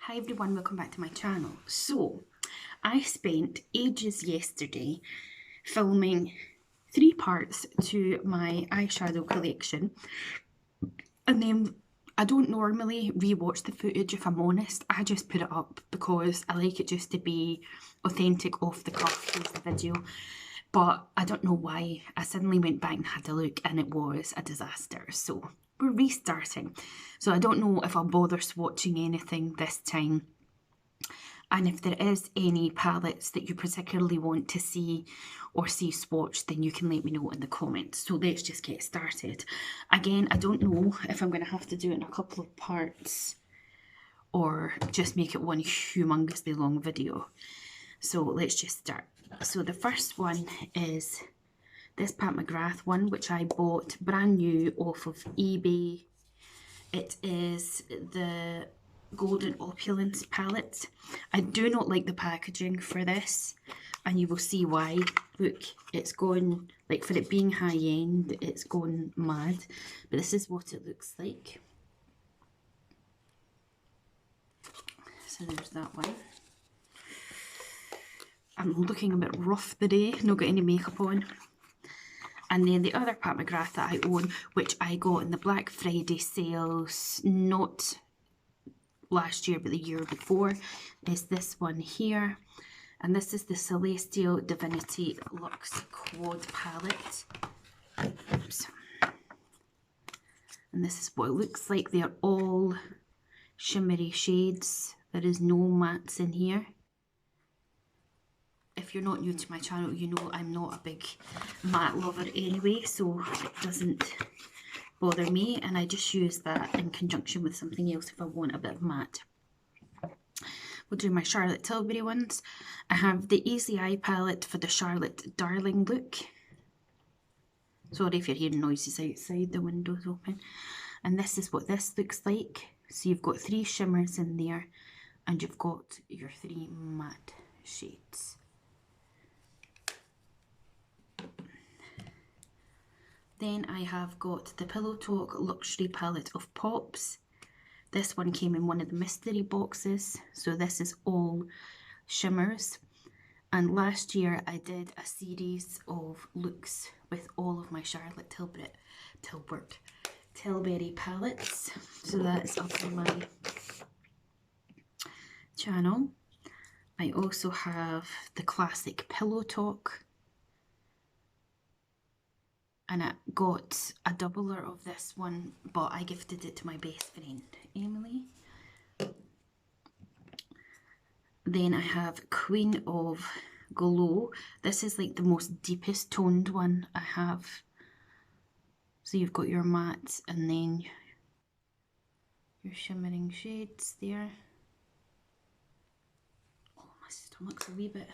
Hi everyone, welcome back to my channel. So, I spent ages yesterday filming 3 parts to my eyeshadow collection, and then I don't normally rewatch the footage if I'm honest. I just put it up because I like it just to be authentic, off the cuff, here's the video. But I don't know why, I suddenly went back and had a look and it was a disaster. So we're restarting. So I don't know if I'll bother swatching anything this time. And if there is any palettes that you particularly want to see or see swatched, then you can let me know in the comments. So let's just get started. Again, I don't know if I'm going to have to do it in a couple of parts or just make it one humongously long video. So let's just start. So the first one is this Pat McGrath one, which I bought brand new off of eBay. It is the Golden Opulence palette. I do not like the packaging for this, and you will see why. Look, it's gone, like for it being high end, it's gone mad. But this is what it looks like. So there's that one. I'm looking a bit rough today, not got any makeup on. And then the other Pat McGrath that I own, which I got in the Black Friday sales, not last year but the year before, is this one here. And this is the Celestial Divinity Luxe Quad Palette. Oops. And this is what it looks like. They're all shimmery shades. There is no mattes in here. If you're not new to my channel, you know I'm not a big matte lover anyway, so it doesn't bother me, and I just use that in conjunction with something else if I want a bit of matte. We'll do my Charlotte Tilbury ones. I have the Easy Eye palette for the Charlotte Darling look. Sorry if you're hearing noises outside, the window's open. And this is what this looks like. So you've got 3 shimmers in there, and you've got your 3 matte shades. Then I have got the Pillow Talk Luxury Palette of Pops. This one came in one of the mystery boxes, so this is all shimmers. And last year I did a series of looks with all of my Charlotte Tilbury palettes. So that's up on my channel. I also have the classic Pillow Talk. And I got a doubler of this one, but I gifted it to my best friend, Emily. Then I have Queen of Glow. This is like the most deepest toned one I have. So you've got your mattes and then your shimmering shades there. Oh, my stomach's a wee bit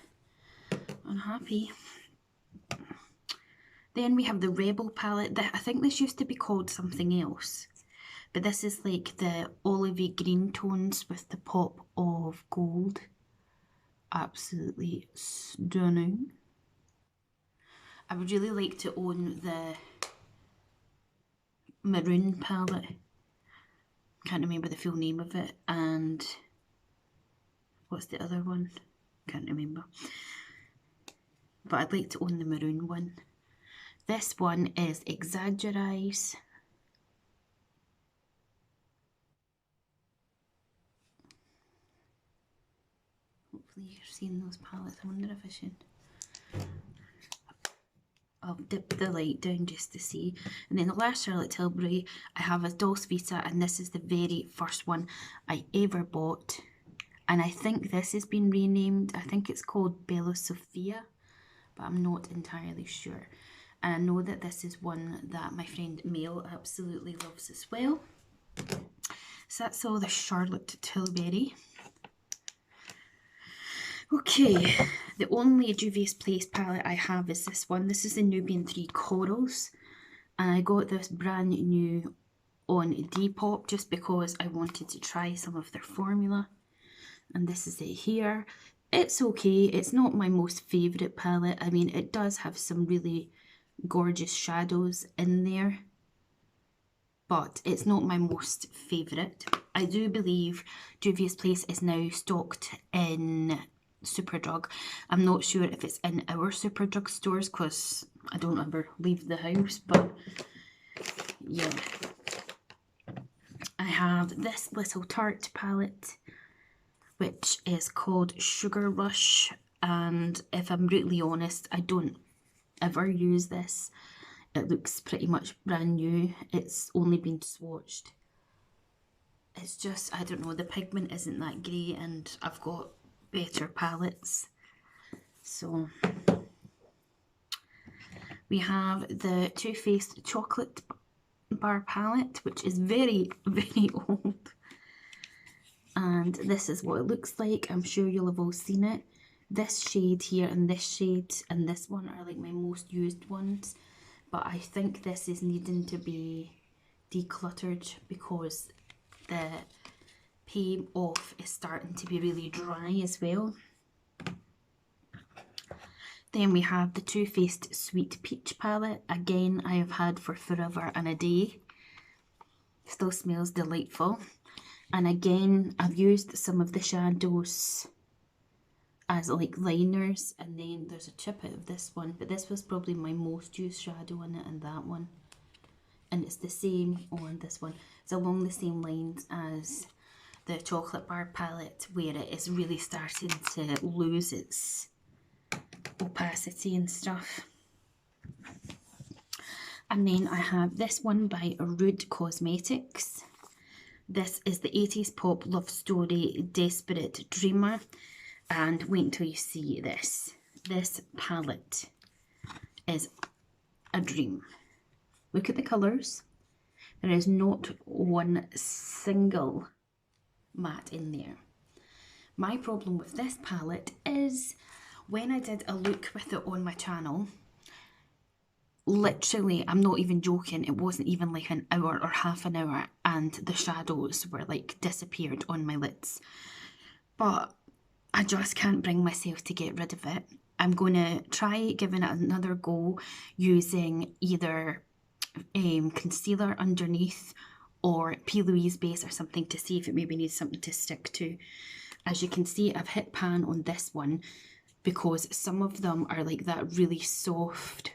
unhappy. Then we have the Rebel palette. I think this used to be called something else. But this is like the olivey green tones with the pop of gold. Absolutely stunning. I would really like to own the maroon palette. Can't remember the full name of it. And what's the other one? Can't remember. But I'd like to own the maroon one. This one is Exaggerize. Hopefully you're seeing those palettes. I wonder if I should. I'll dip the light down just to see. And then the last Charlotte Tilbury I have is Dolce Vita, and this is the very first one I ever bought. And I think this has been renamed. I think it's called Bella Sofia, but I'm not entirely sure. And I know that this is one that my friend Mel absolutely loves as well. So that's all the Charlotte Tilbury. Okay, the only Juvia's Place palette I have is this one. This is the Nubian 3 Corals. And I got this brand new on Depop just because I wanted to try some of their formula. And this is it here. it's okay. It's not my most favourite palette. I mean, it does have some really gorgeous shadows in there, but it's not my most favourite. I do believe Juvia's Place is now stocked in Superdrug. I'm not sure if it's in our Superdrug stores because I don't ever leave the house, but yeah. I have this little Tarte palette, which is called Sugar Rush, and if I'm brutally honest, I don't ever use this. It looks pretty much brand new. It's only been swatched. It's just, I don't know, the pigment isn't that great and I've got better palettes. So we have the Too Faced Chocolate Bar palette, which is very, very old. And this is what it looks like. I'm sure you'll have all seen it. This shade here and this shade and this one are like my most used ones. But I think this is needing to be decluttered because the paint off is starting to be really dry as well. Then we have the Too Faced Sweet Peach palette. Again, I have had for forever and a day. Still smells delightful. And again, I've used some of the shadows as like liners, and then there's a chip out of this one, but this was probably my most used shadow in it, and that one. And it's the same on this one. It's along the same lines as the Chocolate Bar palette, where it is really starting to lose its opacity and stuff. And then I have this one by Rude Cosmetics. This is the 80s pop love story Desperate Dreamer, and wait until you see this. This palette is a dream. Look at the colours. There is not one single matte in there. My problem with this palette is when I did a look with it on my channel, literally, I'm not even joking, it wasn't even like an hour or half an hour and the shadows were like disappeared on my lids. But I just can't bring myself to get rid of it. I'm going to try giving it another go using either concealer underneath or P. Louise base or something to see if it maybe needs something to stick to. As you can see, I've hit pan on this one because some of them are like that really soft.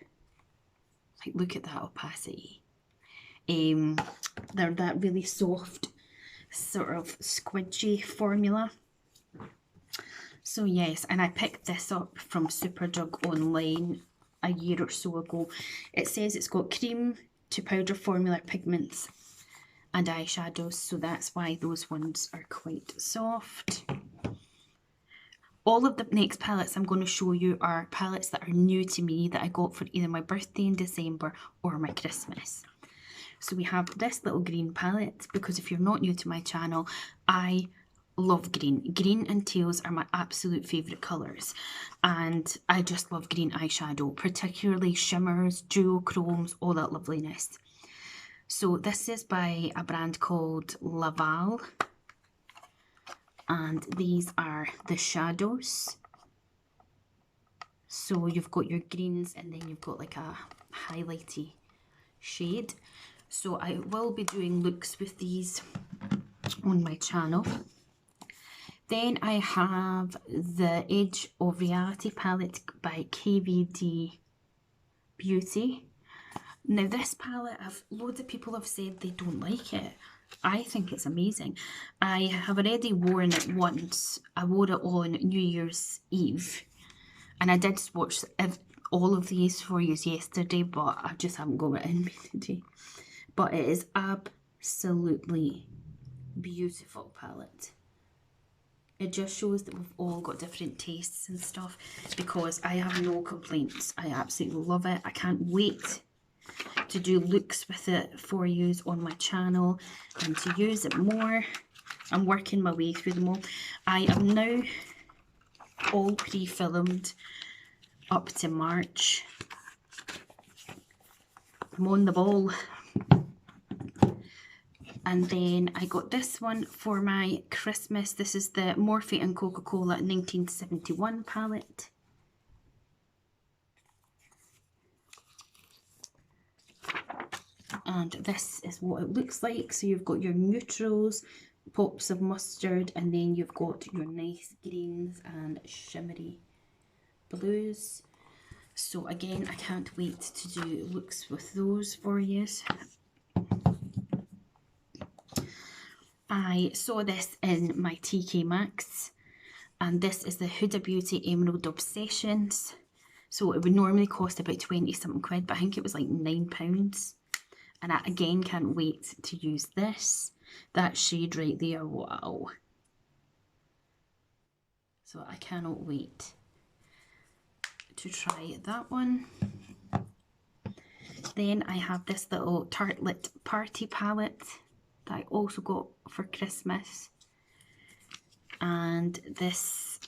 Like, look at that opacity. They're that really soft, sort of squidgy formula. So yes, and I picked this up from Superdrug online a year or so ago. It says it's got cream to powder formula pigments and eyeshadows, so that's why those ones are quite soft. All of the next palettes I'm going to show you are palettes that are new to me that I got for either my birthday in December or my Christmas. So we have this little green palette, because if you're not new to my channel, I love green. Green and teals are my absolute favourite colours, and I just love green eyeshadow, particularly shimmers, duochromes, all that loveliness. So this is by a brand called Laval. And these are the shadows. So you've got your greens and then you've got like a highlighty shade. So I will be doing looks with these on my channel. Then I have the Edge of Reality palette by KVD Beauty. Now this palette, loads of people have said they don't like it. I think it's amazing. I have already worn it once. I wore it on New Year's Eve. And I did swatch all of these for you yesterday, but I just haven't got it in me today. But it is absolutely beautiful palette. It just shows that we've all got different tastes and stuff, because I have no complaints. I absolutely love it. I can't wait to do looks with it for you on my channel and to use it more. I'm working my way through them all. I am now all pre-filmed up to March. I'm on the ball. And then I got this one for my Christmas. This is the Morphe and Coca-Cola 1971 palette. And this is what it looks like. So you've got your neutrals, pops of mustard, and then you've got your nice greens and shimmery blues. So again, I can't wait to do looks with those for you. I saw this in my TK Maxx, and this is the Huda Beauty Emerald Obsessions. So it would normally cost about 20 something quid, but I think it was like £9. And I again can't wait to use this. That shade right there, wow. So I cannot wait to try that one. Then I have this little Tartlet party palette that I also got for Christmas. And this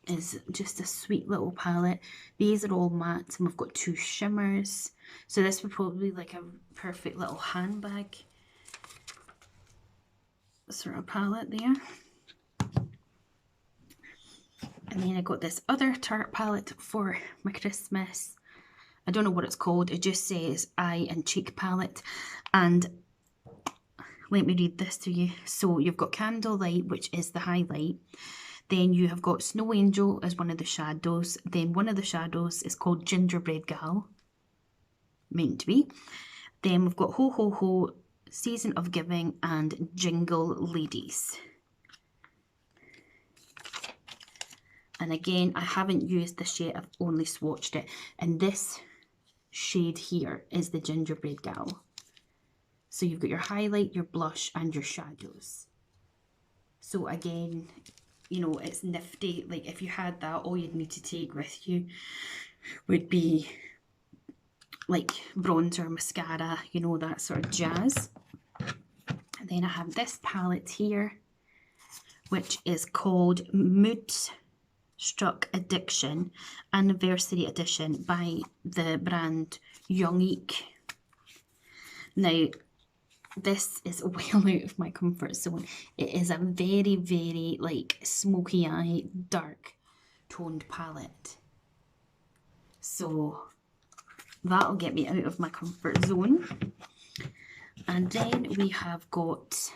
is just a sweet little palette. These are all mattes, and we've got 2 shimmers. So this would probably be like a perfect little handbag sort of palette there. And then I got this other Tarte palette for my Christmas. I don't know what it's called. It just says Eye and Cheek palette. And let me read this to you. So you've got Candlelight, which is the highlight. Then you have got Snow Angel as one of the shadows. Then one of the shadows is called Gingerbread Gal. Meant to be. Then we've got Ho Ho Ho, Season of Giving, and Jingle Ladies. And again, I haven't used this yet. I've only swatched it. And this shade here is the Gingerbread Gal. So you've got your highlight, your blush, and your shadows. So again, you know, it's nifty. Like if you had that, all you'd need to take with you would be like bronzer, mascara, you know, that sort of jazz. And then I have this palette here, which is called Moods Struck Addiction Anniversary Edition by the brand Youngik. Now, this is well out of my comfort zone. It is a very, very like smoky eye, dark toned palette. So that'll get me out of my comfort zone. And then we have got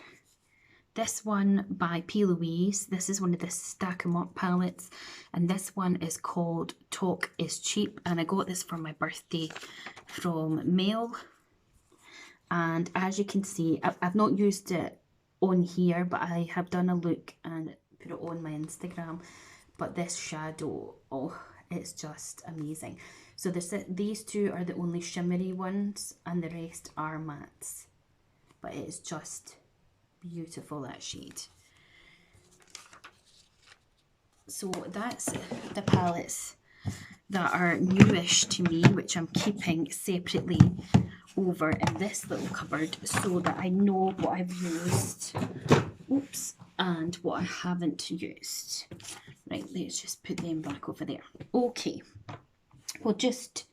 this one by P. Louise. This is one of the Stack 'em Up palettes. And this one is called Talk is Cheap. And I got this for my birthday from Mail. And as you can see, I've not used it on here, but I have done a look and put it on my Instagram. But this shadow, oh, it's just amazing. So these 2 are the only shimmery ones, and the rest are mattes. But it is just beautiful, that shade. So that's the palettes that are newish to me, which I'm keeping separately over in this little cupboard so that I know what I've used, oops, and what I haven't used. Right, let's just put them back over there. Okay, we'll just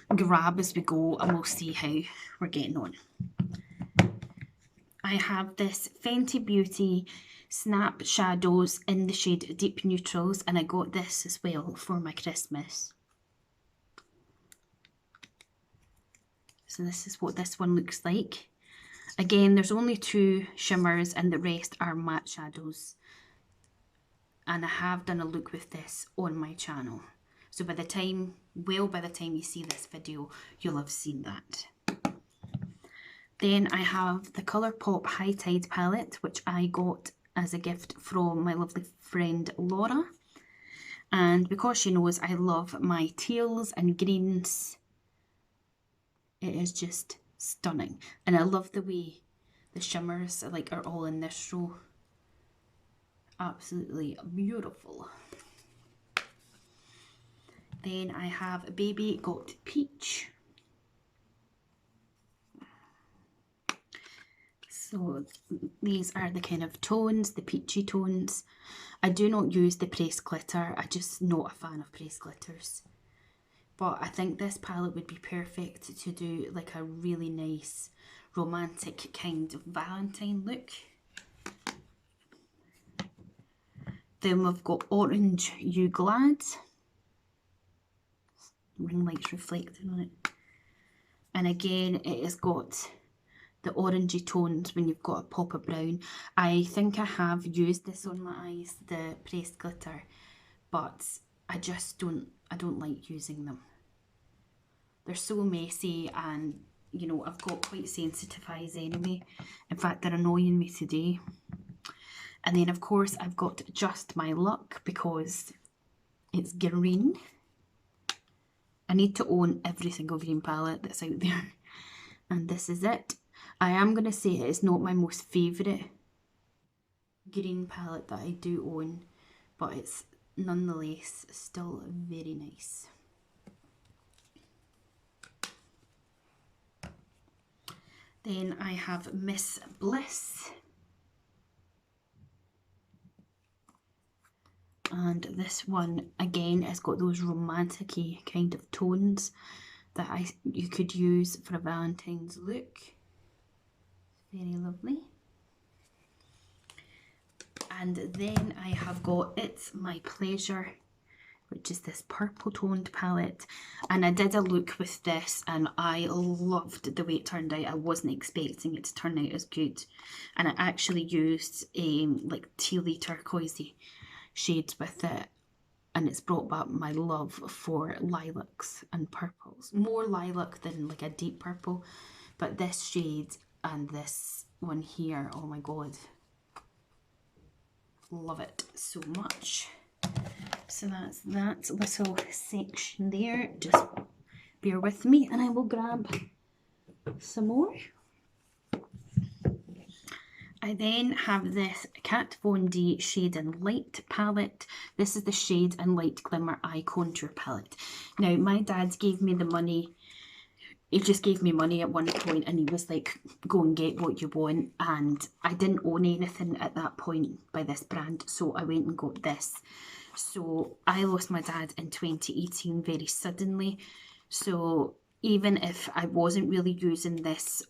grab as we go and we'll see how we're getting on. I have this Fenty Beauty Snap Shadows in the shade Deep Neutrals, and I got this as well for my Christmas. So this is what this one looks like. Again, there's only 2 shimmers and the rest are matte shadows. And I have done a look with this on my channel. So by the time you see this video, you'll have seen that. Then I have the Colourpop High Tide palette, which I got as a gift from my lovely friend Laura. And because she knows I love my teals and greens, it is just stunning. And I love the way the shimmers are all in this row. Absolutely beautiful. Then I have Baby Got Peach. So these are the kind of tones, the peachy tones. I do not use the pressed glitter. I'm just not a fan of pressed glitters. But I think this palette would be perfect to do like a really nice romantic kind of Valentine look. Then we've got Orange You Glad. Ring light's reflecting on it. And again, it has got the orangey tones when you've got a pop of brown. I think I have used this on my eyes, the pressed glitter, but I don't like using them. They're so messy, and you know, I've got quite sensitive eyes anyway. In fact, they're annoying me today. And then of course I've got Just My Luck because it's green. I need to own every single green palette that's out there. And this is it. I am going to say it is not my most favourite green palette that I do own, but it's nonetheless still very nice. Then I have Miss Bliss. And this one, again, has got those romantic-y kind of tones that you could use for a Valentine's look. Very lovely. And then I have got It's My Pleasure, which is this purple toned palette. And I did a look with this and I loved the way it turned out. I wasn't expecting it to turn out as good. And I actually used like tealy turquoisey shades with it, and it's brought back my love for lilacs and purples. More lilac than like a deep purple, but this shade and this one here, oh my god, love it so much. So that's that little section there. Just bear with me and I will grab some more. I then have this Kat Von D Shade and Light palette. This is the Shade and Light Glimmer Eye Contour palette. Now, my dad gave me the money. He just gave me money at one point and he was like, go and get what you want. And I didn't own anything at that point by this brand, so I went and got this. So I lost my dad in 2018 very suddenly. So even if I wasn't really using this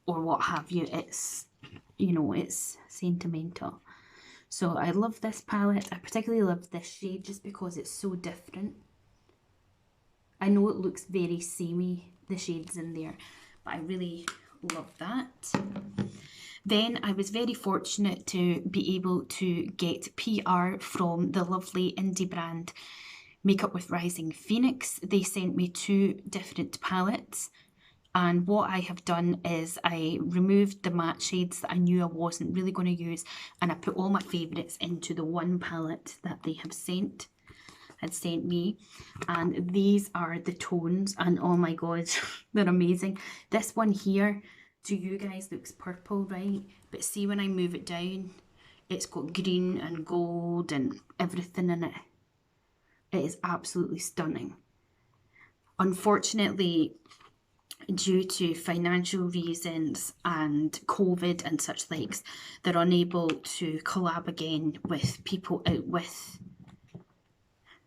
or what have you, it's, you know, it's sentimental. So I love this palette. I particularly love this shade just because it's so different. I know it looks very samey, the shades in there, but I really love that. Then I was very fortunate to be able to get PR from the lovely indie brand Makeup with Rising Phoenix. They sent me 2 different palettes. And what I have done is I removed the matte shades that I knew I wasn't really going to use, and I put all my favourites into the one palette that they have sent me. And these are the tones, and oh my god, they're amazing. This one here to you guys looks purple, right? But see, when I move it down, it's got green and gold and everything in it. It is absolutely stunning. Unfortunately, due to financial reasons and COVID and such likes, they're unable to collab again with people out with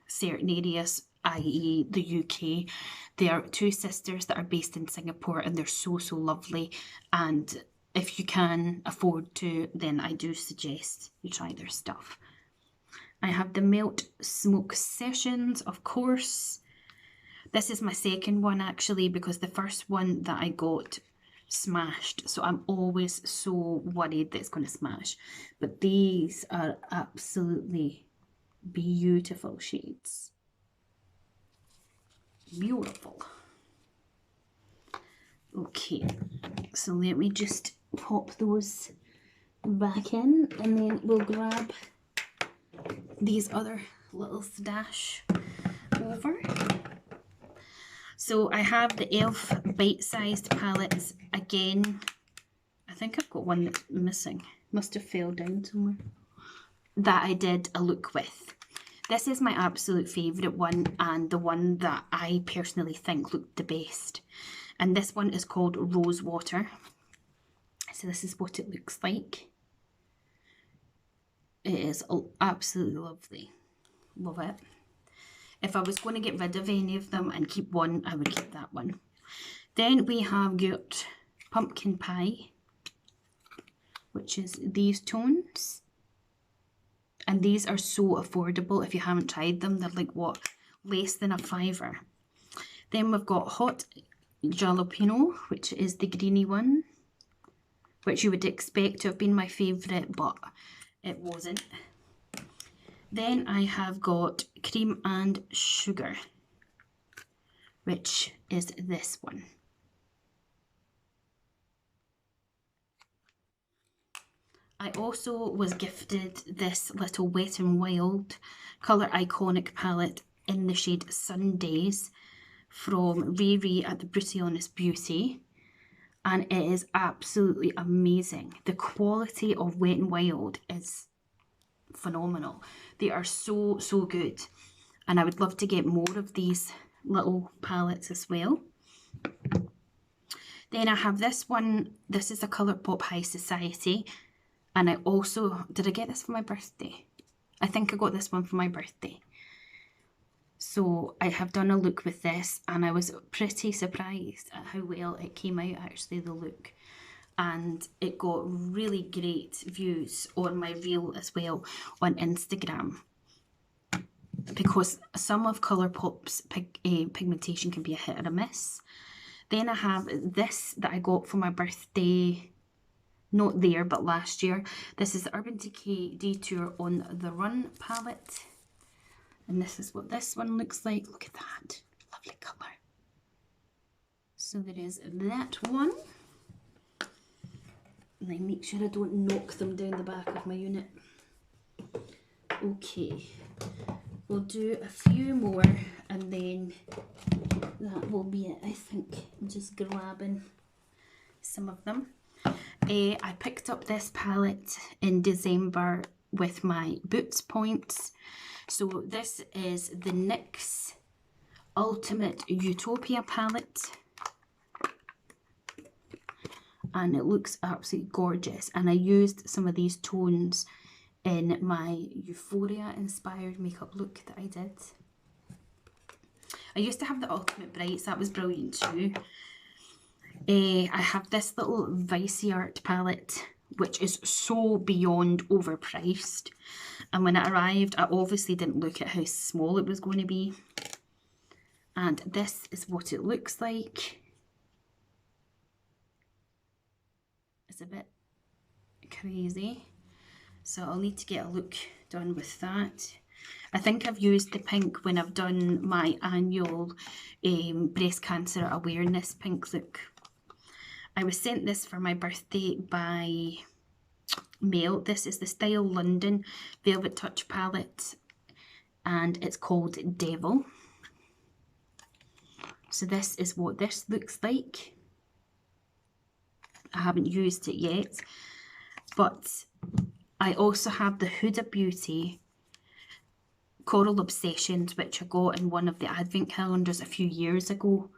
certain areas, i.e. the UK. They are 2 sisters that are based in Singapore and they're so lovely, and if you can afford to, then I do suggest you try their stuff. I have the Melt Smoke Sessions, of course. This is my second one actually, because the first one that I got smashed, so I'm always so worried that it's going to smash. But these are absolutely beautiful shades. Beautiful. Okay, so let me just pop those back in and then we'll grab these other little stash over. So I have the e.l.f. bite-sized palettes again. I think I've got one that's missing. Must have fell down somewhere. That I did a look with. This is my absolute favourite one, and the one that I personally think looked the best. And this one is called Rose Water. So this is what it looks like. It is absolutely lovely. Love it. If I was going to get rid of any of them and keep one, I would keep that one. Then we have got Pumpkin Pie, which is these tones. And these are so affordable if you haven't tried them. They're like, what, less than $5. Then we've got Hot Jalapeno, which is the greeny one, which you would expect to have been my favourite, but it wasn't. Then I have got Cream and Sugar, which is this one. I also was gifted this little Wet n Wild Colour Iconic palette in the shade Sundays from Riri at the Pretty Honest Beauty, and it is absolutely amazing. The quality of Wet n Wild is phenomenal. They are so good, and I would love to get more of these little palettes as well. Then I have this one. This is a Colourpop High Society. And I also, did I get this for my birthday? I think I got this one for my birthday. So I have done a look with this, and I was pretty surprised at how well it came out, actually, the look. And it got really great views on my reel as well on Instagram, because some of Colourpop's pigmentation can be a hit or a miss. Then I have this that I got for my birthday, not there, but last year. This is the Urban Decay Detour on the Run palette. And this is what this one looks like. Look at that. Lovely colour. So there is that one. And I make sure I don't knock them down the back of my unit. Okay. We'll do a few more and then that will be it, I think. I'm just grabbing some of them. I picked up this palette in December with my Boots points. So this is the NYX Ultimate Utopia palette. And it looks absolutely gorgeous. And I used some of these tones in my Euphoria inspired makeup look that I did. I used to have the Ultimate Brights, that was brilliant too. I have this little Vicey Art palette, which is so beyond overpriced. And when it arrived, I obviously didn't look at how small it was going to be. And this is what it looks like. It's a bit crazy. So I'll need to get a look done with that. I think I've used the pink when I've done my annual breast cancer awareness pink look. I was sent this for my birthday by mail. This is the Style London Velvet Touch palette and it's called Devil. So this is what this looks like. I haven't used it yet, but I also have the Huda Beauty Coral Obsessions, which I got in one of the advent calendars a few years ago.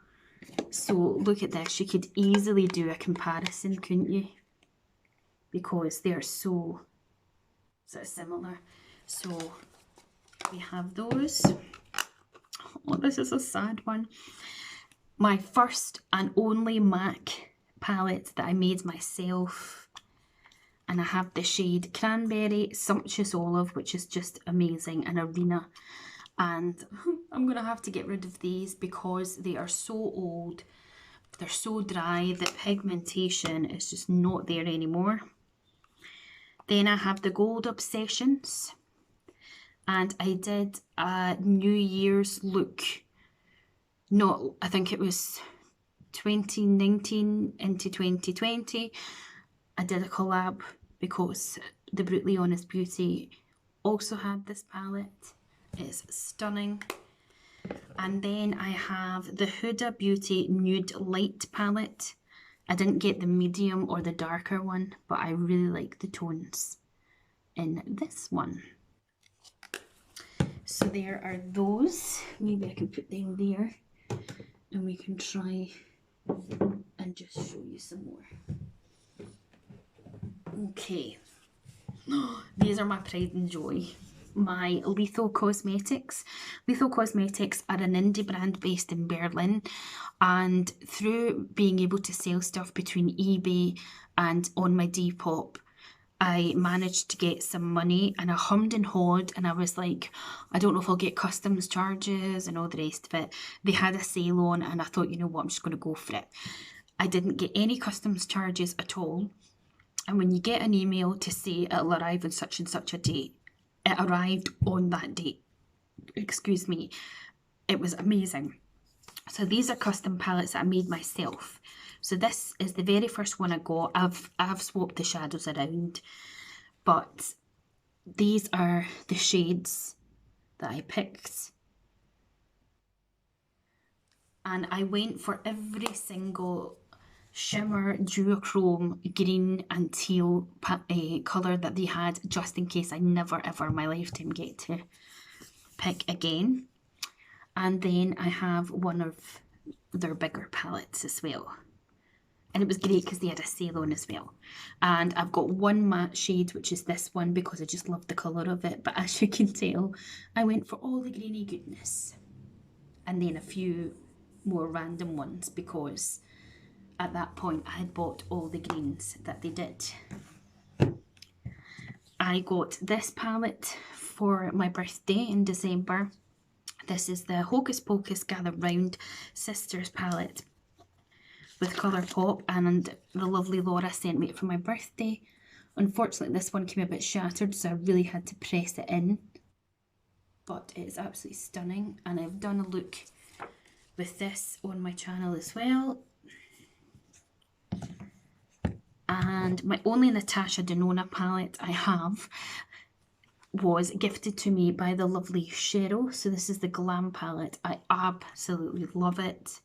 So look at this, you could easily do a comparison, couldn't you? Because they are so sort of similar. So we have those. Oh, this is a sad one. My first and only MAC palette that I made myself. And I have the shade Cranberry Sumptuous Olive, which is just amazing, and Arena. And I'm going to have to get rid of these because they are so old. They're so dry. The pigmentation is just not there anymore. Then I have the Gold Obsessions. And I did a New Year's look. No, I think it was 2019 into 2020. I did a collab because the Brutally Honest Beauty also had this palette. It's stunning. And then I have the Huda Beauty Nude Light palette. I didn't get the medium or the darker one, but I really like the tones in this one. So there are those. Maybe I can put them there and we can try and just show you some more. Okay. These are my pride and joy. my Lethal Cosmetics. Lethal Cosmetics are an indie brand based in Berlin, and through being able to sell stuff between eBay and on my Depop, I managed to get some money, and I hummed and hawed, and I was like, I don't know if I'll get customs charges and all the rest of it. They had a sale on, and I thought, you know what, I'm just going to go for it. I didn't get any customs charges at all. And when you get an email to say it'll arrive on such and such a date, it arrived on that date. Excuse me. It was amazing. So these are custom palettes that I made myself. So this is the very first one I got. I've swapped the shadows around, but these are the shades that I picked. And I went for every single shimmer, duochrome, green and teal colour that they had, just in case I never ever in my lifetime get to pick again. And then I have one of their bigger palettes as well. And it was great because they had a sale on as well. And I've got one matte shade, which is this one, because I just love the colour of it. But as you can tell, I went for all the greeny goodness. And then a few more random ones, because at that point I had bought all the greens that they did. I got this palette for my birthday in December. This is the Hocus Pocus Gather Round Sisters palette with Colourpop, and the lovely Laura sent me it for my birthday. Unfortunately, this one came a bit shattered, so I really had to press it in. But it's absolutely stunning, and I've done a look with this on my channel as well. And my only Natasha Denona palette I have was gifted to me by the lovely Cheryl. So this is the Glam palette. I absolutely love it.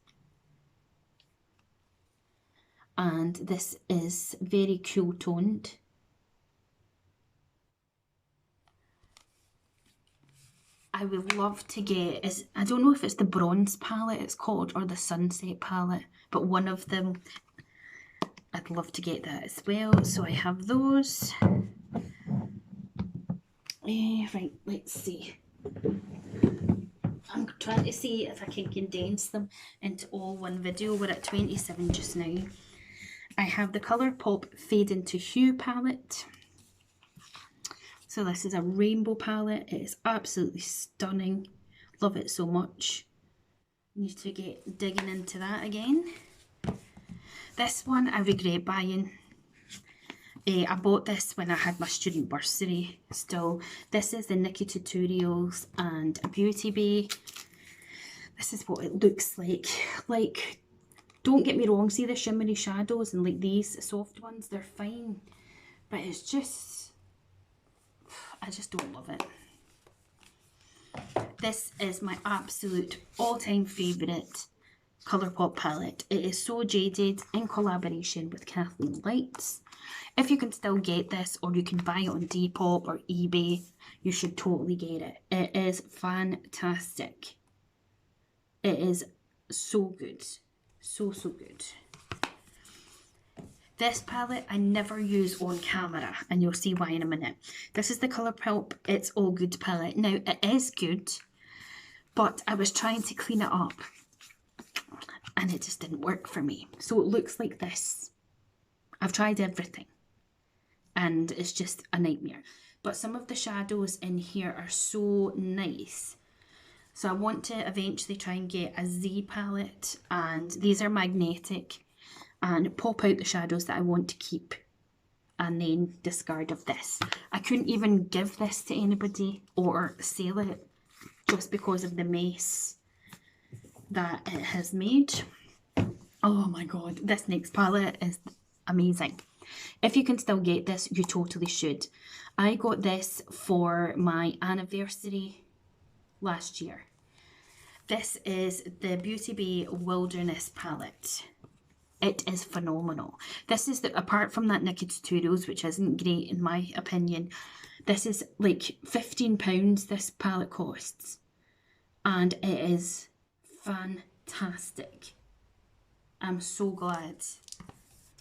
And this is very cool toned. I would love to get, I don't know if it's the Bronze palette it's called, or the Sunset palette, but one of them. I'd love to get that as well. So I have those. Right, let's see. I'm trying to see if I can condense them into all one video. We're at 27 just now. I have the Colourpop Fade into Hue palette. So this is a rainbow palette. It is absolutely stunning. Love it so much. Need to get digging into that again. This one I regret buying. I bought this when I had my student bursary still. This is the Nikkie Tutorials and Beauty Bay. This is what it looks like. Like, don't get me wrong, see the shimmery shadows and like these soft ones, they're fine. But it's just, I just don't love it. This is my absolute all-time favourite Colourpop palette. It is So Jaded in collaboration with Kathleen Lights. If you can still get this, or you can buy it on Depop or eBay, you should totally get it. It is fantastic. It is so good. So, so good. This palette I never use on camera, and you'll see why in a minute. This is the Colourpop It's All Good palette. Now, it is good, but I was trying to clean it up, and it just didn't work for me. So it looks like this. I've tried everything, and it's just a nightmare. But some of the shadows in here are so nice. So I want to eventually try and get a Z palette, and these are magnetic, and pop out the shadows that I want to keep, and then discard of this. I couldn't even give this to anybody or sell it just because of the mess that it has made. Oh my god, this next palette is amazing. If you can still get this, you totally should. I got this for my anniversary last year. This is the Beauty Bay Wilderness palette. It is phenomenal. This is the, apart from that Nikkie Tutorials, which isn't great in my opinion, this is like £15 this palette costs, and it is fantastic. I'm so glad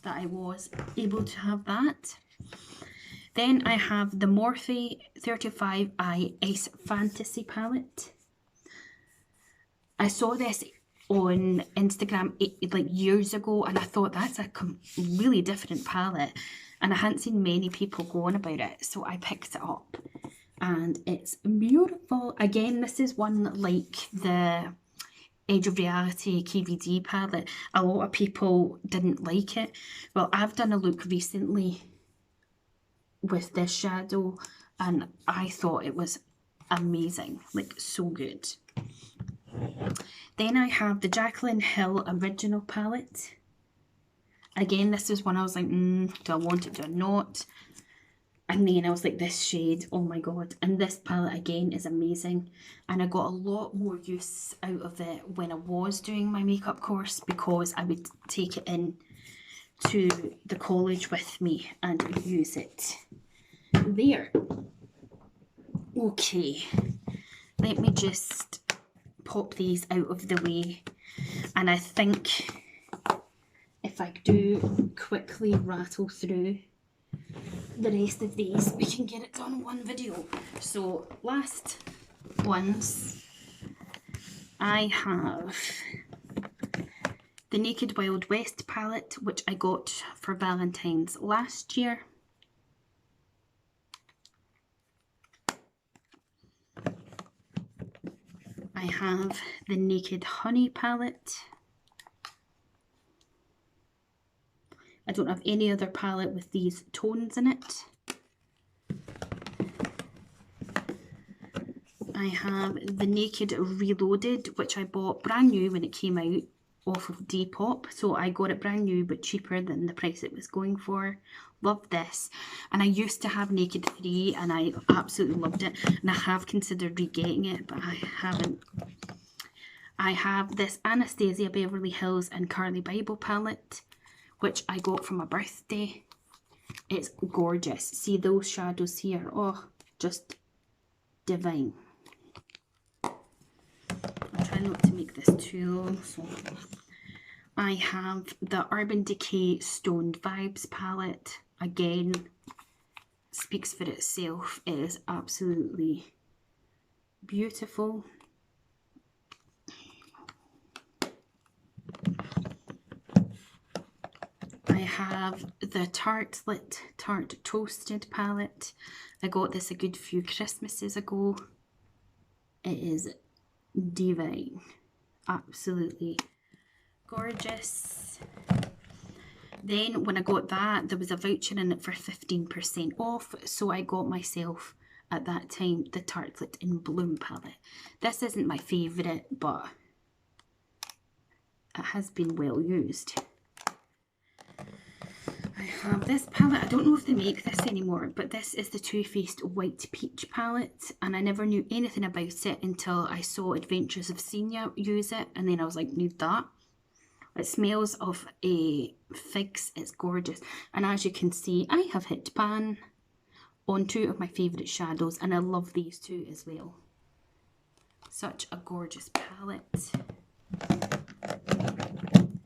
that I was able to have that. Then I have the Morphe 35 IS Fantasy palette. I saw this on Instagram like years ago, and I thought that's a really different palette, and I hadn't seen many people go on about it, so I picked it up and it's beautiful. Again, this is one like the Edge of Reality KVD palette. A lot of people didn't like it. Well, I've done a look recently with this shadow and I thought it was amazing, like so good. Then I have the Jaclyn Hill Original palette. Again, this is one I was like, do I want it, do I not? And then I was like, this shade, oh my god. And this palette again is amazing. And I got a lot more use out of it when I was doing my makeup course, because I would take it in to the college with me and use it there. Okay, let me just pop these out of the way. And I think if I do quickly rattle through the rest of these, we can get it done in one video. So last ones, I have the Naked Wild West palette, which I got for Valentine's last year. I have the Naked Honey palette. I don't have any other palette with these tones in it. I have the Naked Reloaded, which I bought brand new when it came out off of Depop. So I got it brand new but cheaper than the price it was going for. Love this. And I used to have Naked 3 and I absolutely loved it. And I have considered re-getting it, but I haven't. I have this Anastasia Beverly Hills and Carly Bible palette, which I got for my birthday. It's gorgeous. See those shadows here? Oh, just divine. I'll try not to make this too long. So I have the Urban Decay Stoned Vibes palette. Again, speaks for itself. It is absolutely beautiful. I have the Tartlet Tart Toasted palette. I got this a good few Christmases ago. It is divine. Absolutely gorgeous. Then when I got that, there was a voucher in it for 15% off. So I got myself, at that time, the Tartlet in Bloom palette. This isn't my favourite, but it has been well used. I have this palette. I don't know if they make this anymore, but this is the Too Faced White Peach palette, and I never knew anything about it until I saw Adventures of Senior use it, and then I was like, need that. It smells of figs. It's gorgeous. And as you can see, I have hit pan on two of my favourite shadows, and I love these two as well. Such a gorgeous palette.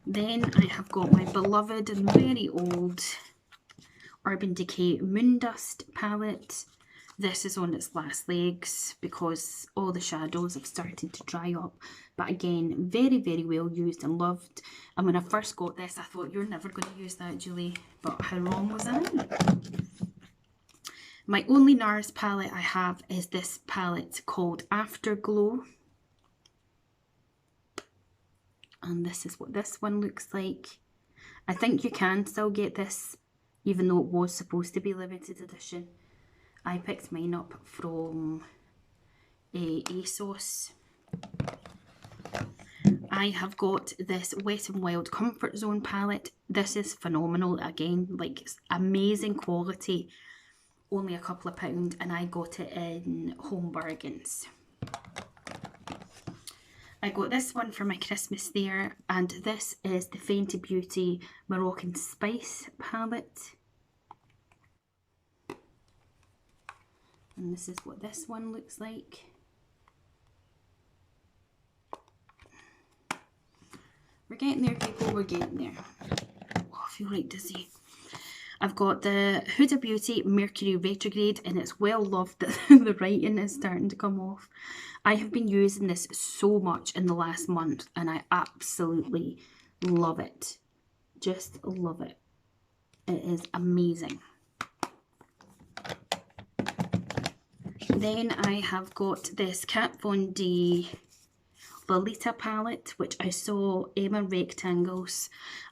Then I have got my beloved and very old Urban Decay Moondust palette. This is on its last legs because all the shadows have started to dry up. But again, very, very well used and loved. And when I first got this, I thought, you're never going to use that, Julie. But how wrong was I? My only NARS palette I have is this palette called Afterglow. And this is what this one looks like. I think you can still get this, even though it was supposed to be limited edition. I picked mine up from ASOS. I have got this Wet n Wild Comfort Zone palette. This is phenomenal. Again, like, it's amazing quality. Only a couple of pounds, and I got it in Home Bargains. I got this one for my Christmas there, and this is the Fenty Beauty Moroccan Spice palette. And this is what this one looks like. We're getting there, people, we're getting there. Oh, I feel like dizzy. I've got the Huda Beauty Mercury Retrograde, and it's well loved that the writing is starting to come off. I have been using this so much in the last month and I absolutely love it. Just love it. It is amazing. Then I have got this Kat Von D Lolita palette, which I saw Emma Rectangles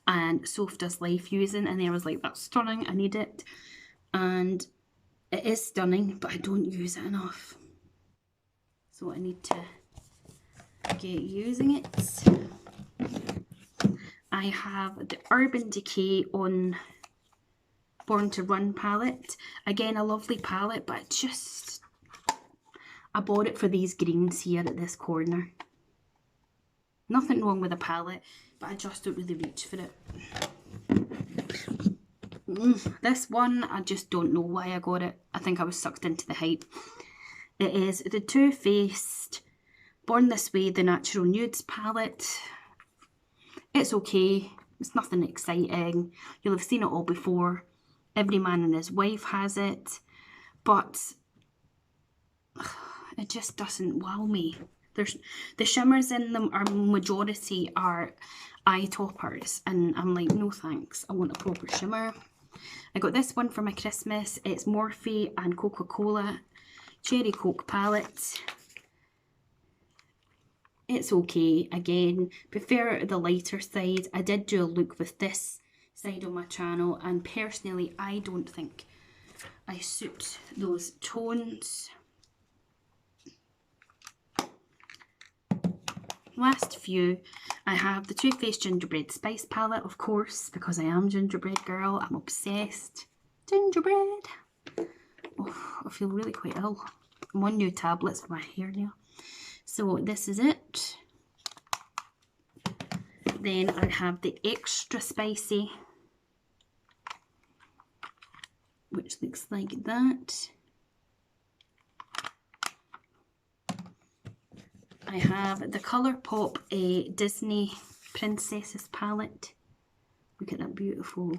and Soph Does Life using, and I was like, that's stunning, I need it. And it is stunning, but I don't use it enough. So I need to get using it. I have the Urban Decay on Born to Run palette. Again, a lovely palette, but just, I bought it for these greens here at this corner. Nothing wrong with the palette, but I just don't really reach for it. This one, I just don't know why I got it. I think I was sucked into the hype. It is the Too Faced Born This Way, the Natural Nudes palette. It's okay. It's nothing exciting. You'll have seen it all before. Every man and his wife has it. But it just doesn't wow me. The shimmers in them are majority are eye toppers, and I'm like, no thanks, I want a proper shimmer. I got this one for my Christmas. It's Morphe and Coca-Cola Cherry Coke palette. It's okay. Again, prefer the lighter side. I did do a look with this side on my channel, and personally I don't think I suit those tones. Last few, I have the Too Faced Gingerbread Spice palette, of course, because I am gingerbread girl. I'm obsessed. Gingerbread. Oh, I feel really quite ill. I'm on new tablets for my hair now. So this is it. Then I have the Extra Spicy, which looks like that. I have the Colourpop Disney Princesses palette. Look at that beautiful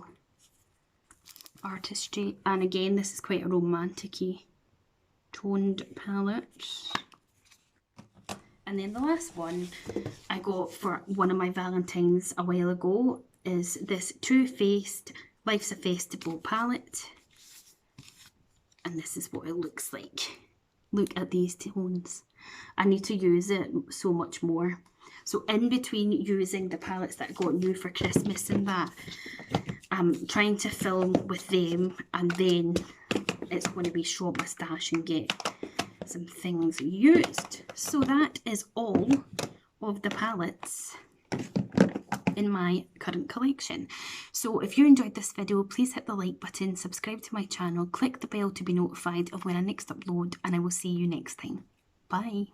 artistry. And again, this is quite a romantic-y toned palette. And then the last one I got for one of my Valentines a while ago is this Too Faced Life's a Festival palette. And this is what it looks like. Look at these tones. I need to use it so much more. So in between using the palettes that I got new for Christmas and that, I'm trying to film with them, and then it's going to be show up my stash and get some things used. So that is all of the palettes in my current collection. So if you enjoyed this video, please hit the like button, subscribe to my channel, click the bell to be notified of when I next upload, and I will see you next time. Bye.